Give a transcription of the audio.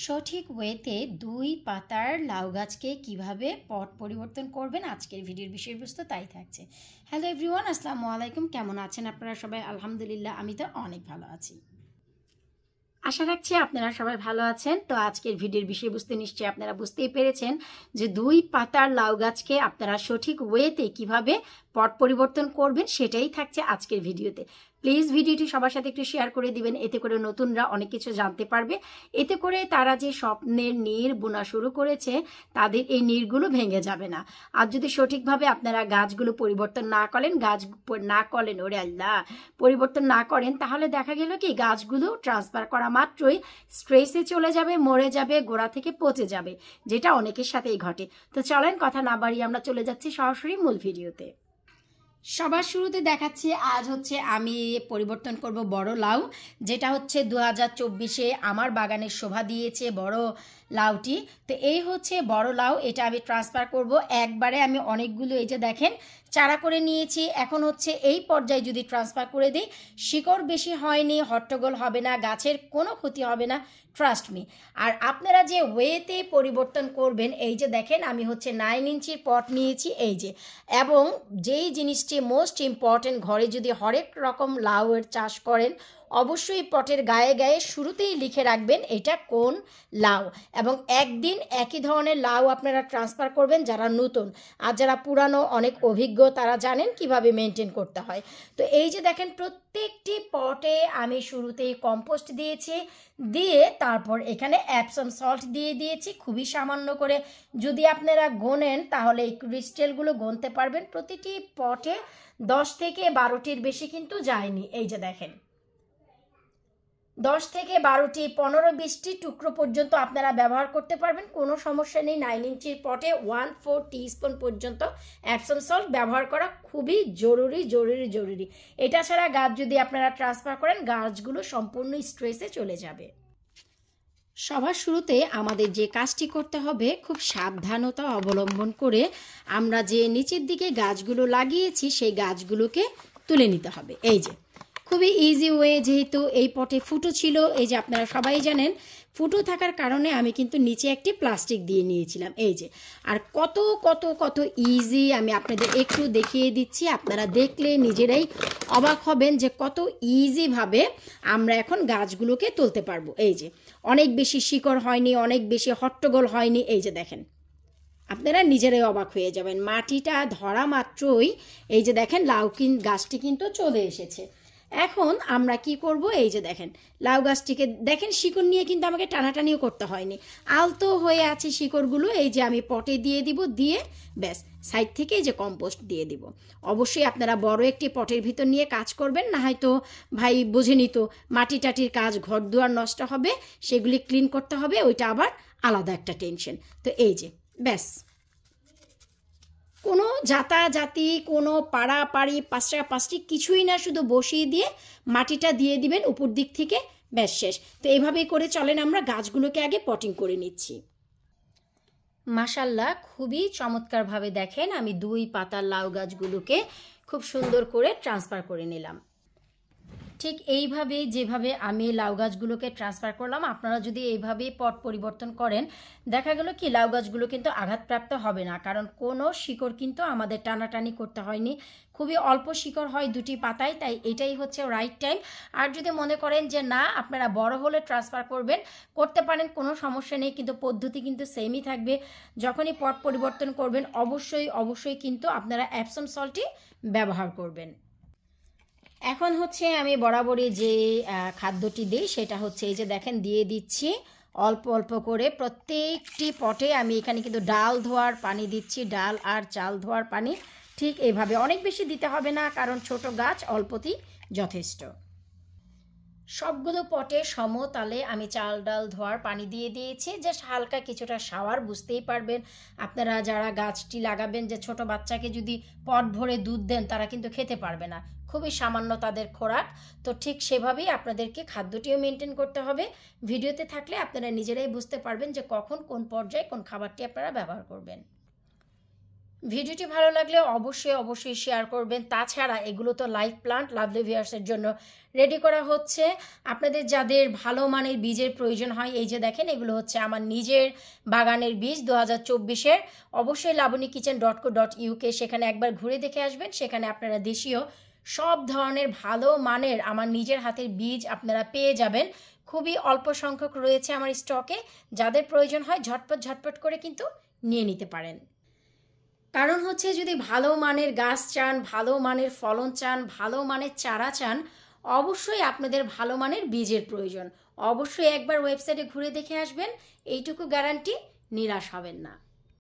সঠিক ওয়েতে ২ পাতার লাউ গাছকে কিভাবে পট পরিবর্তন করবেন আজকের ভিডিওর বিষয়বস্তু তাই থাকছে। হ্যালো এভরিওয়ান, আসসালামু আলাইকুম। কেমন আছেন আপনারা সবাই? আলহামদুলিল্লাহ, আমি তো অনেক ভালো আছি। আশা রাখছি আপনারা সবাই ভালো আছেন। তো আজকের ভিডিওর বিষয়বস্তু নিশ্চয়ই আপনারা বুঝতেই পেরেছেন যে ২ পাতার লাউ গাছকে আপনারা সঠিক ওয়েতে কিভাবে পট পরিবর্তন করবেন সেটাই থাকছে আজকের ভিডিওতে। প্লিজ ভিডিওটি সবার সাথে একটু শেয়ার করে দিবেন, এতে করে নতুনরা অনেক কিছু জানতে পারবে। এতে করে তারা যে স্বপ্নের নীড় বোনা শুরু করেছে তাদের এই নীড়গুলো ভেঙে যাবে না। আর যদি সঠিকভাবে আপনারা গাছগুলো পরিবর্তন না করেন ওরে আল্লাহ পরিবর্তন না করেন, তাহলে দেখা গেল কি গাছগুলো ট্রান্সফার করা মাত্রই স্ট্রেসে চলে যাবে, মরে যাবে, গোড়া থেকে পচে যাবে, যেটা অনেকের সাথেই ঘটে। তো চলেন কথা না বাড়িয়ে আমরা চলে যাচ্ছি সরাসরি মূল ভিডিওতে। সবার শুরুতে দেখাচ্ছি আজ হচ্ছে আমি পরিবর্তন করব বড় লাউ, যেটা হচ্ছে 2024-এ আমার বাগানের শোভা দিয়েছে বড় লাউটি। তো এই হচ্ছে বড় লাউ, এটা আমি ট্রান্সফার করব একবারে। আমি অনেকগুলো এই যে দেখেন চারা করে নিয়েছি। এখন হচ্ছে এই পর্যায়ে যদি ট্রান্সফার করে দিই, শিকড় বেশি হয়নি, হট্টগোল হবে না, গাছের কোনো ক্ষতি হবে না, ট্রাস্ট মি। আর আপনারা যে ওয়েতে পরিবর্তন করবেন, এই যে দেখেন আমি হচ্ছে 9 ইঞ্চির পট নিয়েছি এই যে। এবং যেই জিনিসটি মোস্ট ইম্পর্টেন্ট, ঘরে যদি হরেক রকম লাউয়ের চাষ করেন অবশ্যই পটের গায়ে গায়ে শুরুতেই লিখে রাখবেন এটা কোন লাউ। এবং একদিন একই ধরনের লাউ আপনারা ট্রান্সফার করবেন যারা নতুন। আর যারা পুরানো অনেক অভিজ্ঞ তারা জানেন কিভাবে মেনটেন করতে হয়। তো এই যে দেখেন প্রত্যেকটি পটে আমি শুরুতেই কম্পোস্ট দিয়েছি, দিয়ে তারপর এখানে অ্যাপসম সল্ট দিয়ে দিয়েছি খুবই সামান্য করে। যদি আপনারা গোনেন তাহলে এই ক্রিস্টালগুলো গুনতে পারবেন। প্রতিটি পটে 10 থেকে 12টির বেশি কিন্তু যায়নি। এই যে দেখেন 10 থেকে 12টি, 15-20টি টুকরো পর্যন্ত আপনারা ব্যবহার করতে পারবেন, কোনো সমস্যা নেই। 9 ইঞ্চির পটে 1/4 টিস্পুন পর্যন্ত অ্যাপসম সল্ট ব্যবহার করা খুবই জরুরি জরুরি জরুরি। এটা ছাড়া গাছ যদি আপনারা ট্রান্সফার করেন গাছগুলো সম্পূর্ণ স্ট্রেসে চলে যাবে। সবার শুরুতে আমাদের যে কাজটি করতে হবে, খুব সাবধানতা অবলম্বন করে আমরা যে নিচের দিকে গাছগুলো লাগিয়েছি সেই গাছগুলোকে তুলে নিতে হবে। এই যে খুবই ইজি ওয়ে, যেহেতু এই পটে ফুটো ছিল, এই যে আপনারা সবাই জানেন ফুটো থাকার কারণে আমি কিন্তু নিচে একটি প্লাস্টিক দিয়ে নিয়েছিলাম এই যে। আর কত কত কত ইজি আমি আপনাদের একটু দেখিয়ে দিচ্ছি, আপনারা দেখলে নিজেরাই অবাক হবেন যে কত ইজিভাবে আমরা এখন গাছগুলোকে তুলতে পারবো। এই যে অনেক বেশি শিকড় হয়নি, অনেক বেশি হট্টগোল হয়নি। এই যে দেখেন আপনারা নিজেরাই অবাক হয়ে যাবেন। মাটিটা ধরা মাত্রই এই যে দেখেন লাউ গাছটি কিন্তু চলে এসেছে। এখন আমরা কি করব, এই যে দেখেন লাউ গাছটিকে দেখেন শিকড় নিয়ে কিন্তু আমাকে টানাটানিও করতে হয়নি, আলতো হয়ে আছে শিকড়গুলো। এই যে আমি পটে দিয়ে দিব, দিয়ে ব্যাস সাইড থেকে এই যে কম্পোস্ট দিয়ে দিব। অবশ্যই আপনারা বড় একটি পটের ভিতর নিয়ে কাজ করবেন, না হয়তো ভাই বোঝেনি তো মাটি টাটির কাজ, ঘর দুয়ার নষ্ট হবে, সেগুলি ক্লিন করতে হবে, ওইটা আবার আলাদা একটা টেনশন। তো এই যে ব্যাস কোনো জাতাজাতি, কোনো পাড়াপাড়ি, পাঁচটি কিছুই না, শুধু বসিয়ে দিয়ে মাটিটা দিয়ে দিবেন উপর দিক থেকে, ব্যাস শেষ। তো এইভাবেই করে চলেন, আমরা গাছগুলোকে আগে পটিং করে নিচ্ছি। মাশাল্লাহ খুবই চমৎকারভাবে দেখেন আমি 2 পাতার লাউ গাছগুলোকে খুব সুন্দর করে ট্রান্সফার করে নিলাম। ঠিক এইভাবে যেভাবে আমি লাউ গাছগুলোকে ট্রান্সফার করলাম, আপনারা যদি এইভাবেই পট পরিবর্তন করেন দেখা গেল কি লাউ গাছগুলো কিন্তু আঘাতপ্রাপ্ত হবে না, কারণ কোনো শিকড় কিন্তু আমাদের টানাটানি করতে হয়নি, খুবই অল্প শিকড় হয় 2টি পাতায়, তাই এটাই হচ্ছে রাইট টাইম। আর যদি মনে করেন যে না আপনারা বড় হলে ট্রান্সফার করতে পারেন, কোনো সমস্যা নেই, কিন্তু পদ্ধতি কিন্তু সেমই থাকবে। যখনই পট পরিবর্তন করবেন অবশ্যই অবশ্যই কিন্তু আপনারা অ্যাপসম সল্টই ব্যবহার করবেন। এখন হচ্ছে আমি বরাবরই যে খাদ্যটি দিই সেটা হচ্ছে এই যে দেখেন দিয়ে দিচ্ছি অল্প অল্প করে প্রত্যেকটি পটে। আমি এখানে কিন্তু ডাল ধোয়ার পানি দিচ্ছি, ডাল আর চাল ধোয়ার পানি। ঠিক এইভাবে, অনেক বেশি দিতে হবে না কারণ ছোট গাছ, অল্পতেই যথেষ্ট। সবগুলো পটে সমতালে আমি চাল ডাল ধোয়ার পানি দিয়ে দিয়েছি, জাস্ট হালকা কিছুটা শাওয়ার, বুঝতেই পারবেন আপনারা যারা গাছটি লাগাবেন যে ছোট বাচ্চাকে যদি পট ভরে দুধ দেন তারা কিন্তু খেতে পারবে না, খুবই সামান্য তাদের খোরাক। তো ঠিক সেভাবেই আপনাদেরকে খাদ্যটিও মেনটেন করতে হবে। ভিডিওতে থাকলে আপনারা নিজেরাই বুঝতে পারবেন যে কখন কোন পর্যায়ে কোন খাবারটি আপনারা ব্যবহার করবেন। ভিডিওটি ভালো লাগলে অবশ্যই শেয়ার করবেন। তাছাড়া এগুলো তো লাইভ প্লান্ট লাভলি ভিউয়ার্সের জন্য রেডি করা হচ্ছে। আপনাদের যাদের ভালো মানের বীজের প্রয়োজন হয়, এই যে দেখেন এগুলো হচ্ছে আমার নিজের বাগানের বীজ 2024-এর। অবশ্যই labunikitchen.co.uk সেখানে একবার ঘুরে দেখে আসবেন। সেখানে আপনারা দেশীয় সব ধরনের ভালো মানের আমার নিজের হাতের বীজ আপনারা পেয়ে যাবেন। খুবই অল্প সংখ্যক রয়েছে আমার স্টকে। যাদের প্রয়োজন হয় ঝটপট করে কিন্তু নিয়ে নিতে পারেন। কারণ হচ্ছে যদি ভালো মানের গাছ চান, ভালো মানের ফলন চান, ভালো মানের চারা চান, অবশ্যই আপনাদের ভালো মানের বীজের প্রয়োজন। অবশ্যই একবার ওয়েবসাইটে ঘুরে দেখে আসবেন, এইটুকু গ্যারান্টি, নিরাশ হবেন না।